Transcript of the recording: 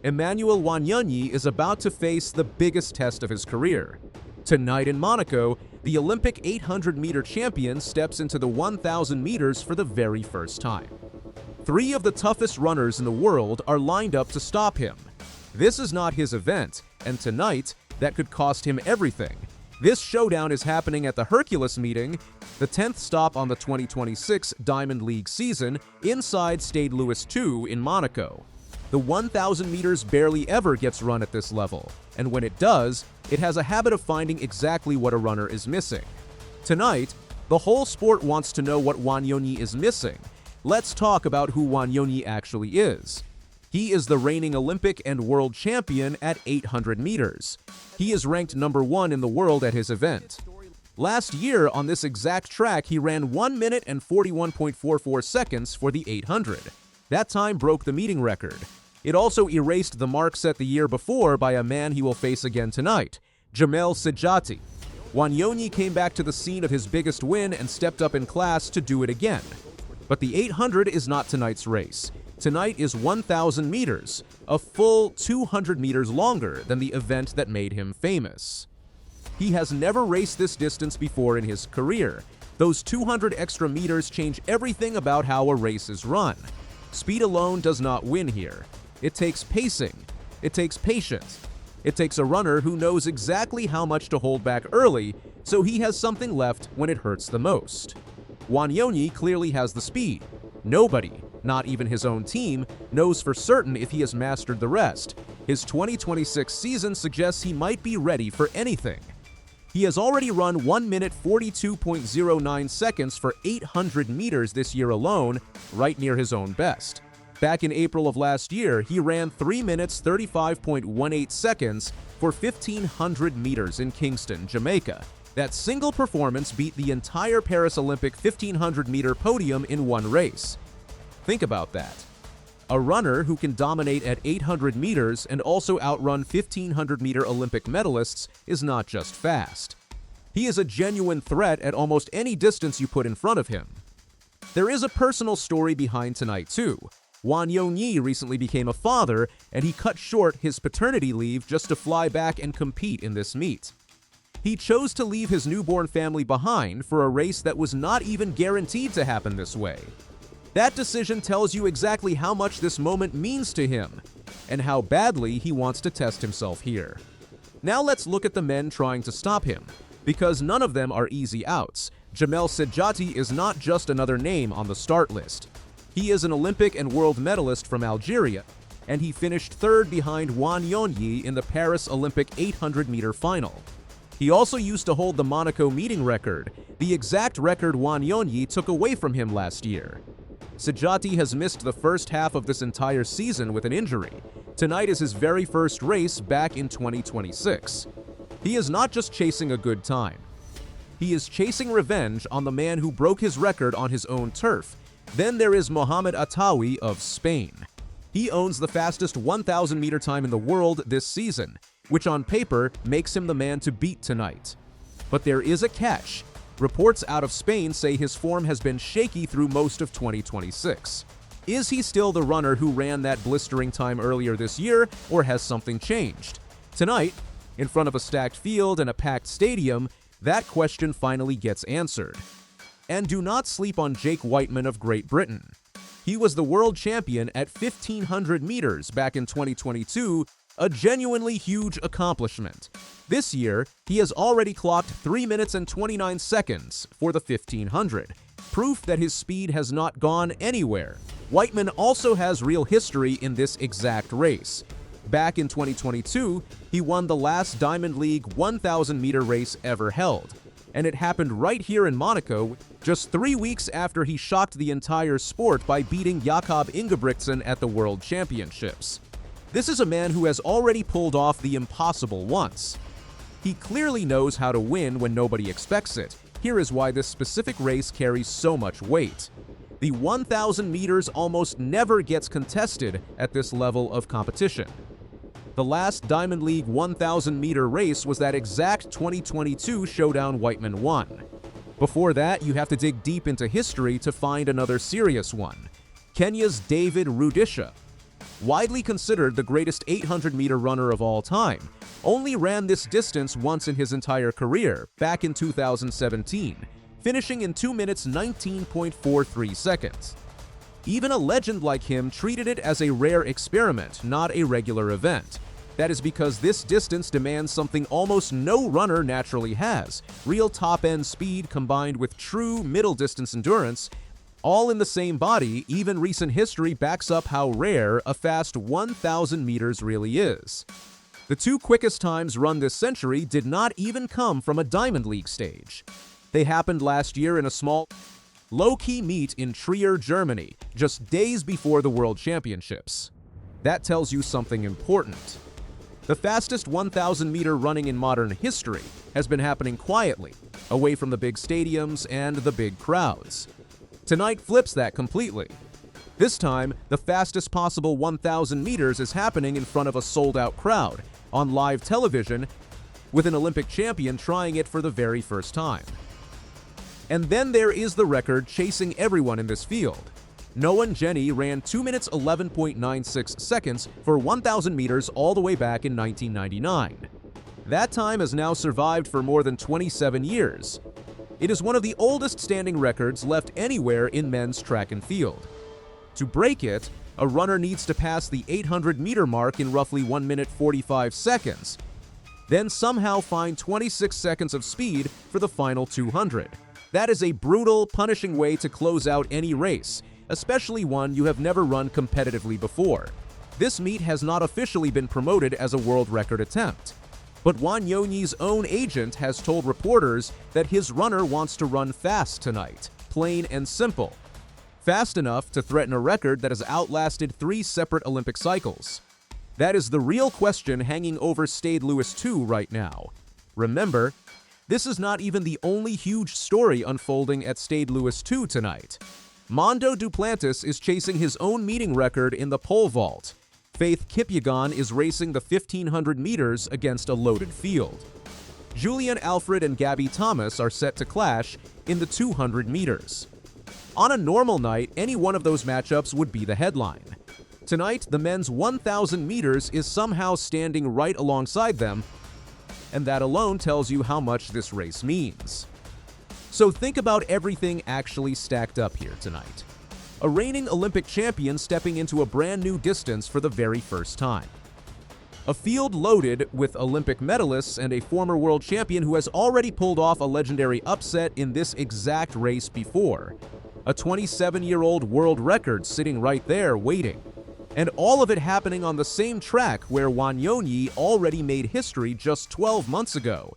Emmanuel Wanyonyi is about to face the biggest test of his career. Tonight in Monaco, the Olympic 800-meter champion steps into the 1,000 meters for the very first time. Three of the toughest runners in the world are lined up to stop him. This is not his event, and tonight, that could cost him everything. This showdown is happening at the Hercules meeting, the 10th stop on the 2026 Diamond League season, inside Stade Louis II in Monaco. The 1,000 meters barely ever gets run at this level, and when it does, it has a habit of finding exactly what a runner is missing. Tonight, the whole sport wants to know what Wanyonyi is missing. Let's talk about who Wanyonyi actually is. He is the reigning Olympic and world champion at 800 meters. He is ranked number 1 in the world at his event. Last year, on this exact track, he ran 1 minute and 41.44 seconds for the 800. That time broke the meeting record. It also erased the mark set the year before by a man he will face again tonight, Djamel Sedjati. Wanyonyi came back to the scene of his biggest win and stepped up in class to do it again. But the 800 is not tonight's race. Tonight is 1,000 meters, a full 200 meters longer than the event that made him famous. He has never raced this distance before in his career. Those 200 extra meters change everything about how a race is run. Speed alone does not win here. It takes pacing. It takes patience. It takes a runner who knows exactly how much to hold back early, so he has something left when it hurts the most. Wanyonyi clearly has the speed. Nobody, not even his own team, knows for certain if he has mastered the rest. His 2026 season suggests he might be ready for anything. He has already run 1 minute 42.09 seconds for 800 meters this year alone, right near his own best. Back in April of last year, he ran 3 minutes 35.18 seconds for 1,500 meters in Kingston, Jamaica. That single performance beat the entire Paris Olympic 1,500-meter podium in one race. Think about that. A runner who can dominate at 800 meters and also outrun 1,500-meter Olympic medalists is not just fast. He is a genuine threat at almost any distance you put in front of him. There is a personal story behind tonight, too. Wanyonyi recently became a father, and he cut short his paternity leave just to fly back and compete in this meet. He chose to leave his newborn family behind for a race that was not even guaranteed to happen this way. That decision tells you exactly how much this moment means to him, and how badly he wants to test himself here. Now let's look at the men trying to stop him, because none of them are easy outs. Djamel Sedjati is not just another name on the start list. He is an Olympic and world medalist from Algeria, and he finished third behind Wanyonyi in the Paris Olympic 800-meter final. He also used to hold the Monaco meeting record, the exact record Wanyonyi took away from him last year. Sedjati has missed the first half of this entire season with an injury. Tonight is his very first race back in 2026. He is not just chasing a good time. He is chasing revenge on the man who broke his record on his own turf. Then there is Mohamed Attaoui of Spain. He owns the fastest 1,000-meter time in the world this season, which on paper makes him the man to beat tonight. But there is a catch. Reports out of Spain say his form has been shaky through most of 2026. Is he still the runner who ran that blistering time earlier this year, or has something changed? Tonight, in front of a stacked field and a packed stadium, that question finally gets answered. And do not sleep on Jake Wightman of Great Britain. He was the world champion at 1,500 meters back in 2022, a genuinely huge accomplishment. This year, he has already clocked 3 minutes and 29 seconds for the 1,500, proof that his speed has not gone anywhere. Wightman also has real history in this exact race. Back in 2022, he won the last Diamond League 1,000-meter race ever held. And it happened right here in Monaco, just 3 weeks after he shocked the entire sport by beating Jakob Ingebrigtsen at the World Championships. This is a man who has already pulled off the impossible once. He clearly knows how to win when nobody expects it. Here is why this specific race carries so much weight. The 1,000 meters almost never gets contested at this level of competition. The last Diamond League 1,000-meter race was that exact 2022 showdown Wightman won. Before that, you have to dig deep into history to find another serious one, Kenya's David Rudisha. widely considered the greatest 800-meter runner of all time, only ran this distance once in his entire career, back in 2017, finishing in 2 minutes 19.43 seconds. Even a legend like him treated it as a rare experiment, not a regular event. That is because this distance demands something almost no runner naturally has: real top-end speed combined with true middle-distance endurance, all in the same body. Even recent history backs up how rare a fast 1,000 meters really is. The two quickest times run this century did not even come from a Diamond League stage. They happened last year in a small, low-key meet in Trier, Germany, just days before the World Championships. That tells you something important. The fastest 1,000-meter running in modern history has been happening quietly, away from the big stadiums and the big crowds. Tonight flips that completely. This time, the fastest possible 1,000 meters is happening in front of a sold-out crowd, on live television, with an Olympic champion trying it for the very first time. And then there is the record chasing everyone in this field. Noah Ngeny ran 2 minutes 11.96 seconds for 1,000 meters all the way back in 1999. That time has now survived for more than 27 years. It is one of the oldest standing records left anywhere in men's track and field. To break it, a runner needs to pass the 800-meter mark in roughly 1 minute 45 seconds, then somehow find 26 seconds of speed for the final 200. That is a brutal, punishing way to close out any race, especially one you have never run competitively before. This meet has not officially been promoted as a world record attempt, but Wanyonyi's own agent has told reporters that his runner wants to run fast tonight, plain and simple. Fast enough to threaten a record that has outlasted 3 separate Olympic cycles. That is the real question hanging over Stade Louis II right now. Remember, this is not even the only huge story unfolding at Stade Louis II tonight. Mondo Duplantis is chasing his own meeting record in the pole vault. Faith Kipyegon is racing the 1,500 meters against a loaded field. Julian Alfred and Gabby Thomas are set to clash in the 200 meters. On a normal night, any one of those matchups would be the headline. Tonight, the men's 1,000 meters is somehow standing right alongside them, and that alone tells you how much this race means. So think about everything actually stacked up here tonight. A reigning Olympic champion stepping into a brand new distance for the very first time. A field loaded with Olympic medalists and a former world champion who has already pulled off a legendary upset in this exact race before. A 27-year-old world record sitting right there waiting. And all of it happening on the same track where Wanyonyi already made history just 12 months ago.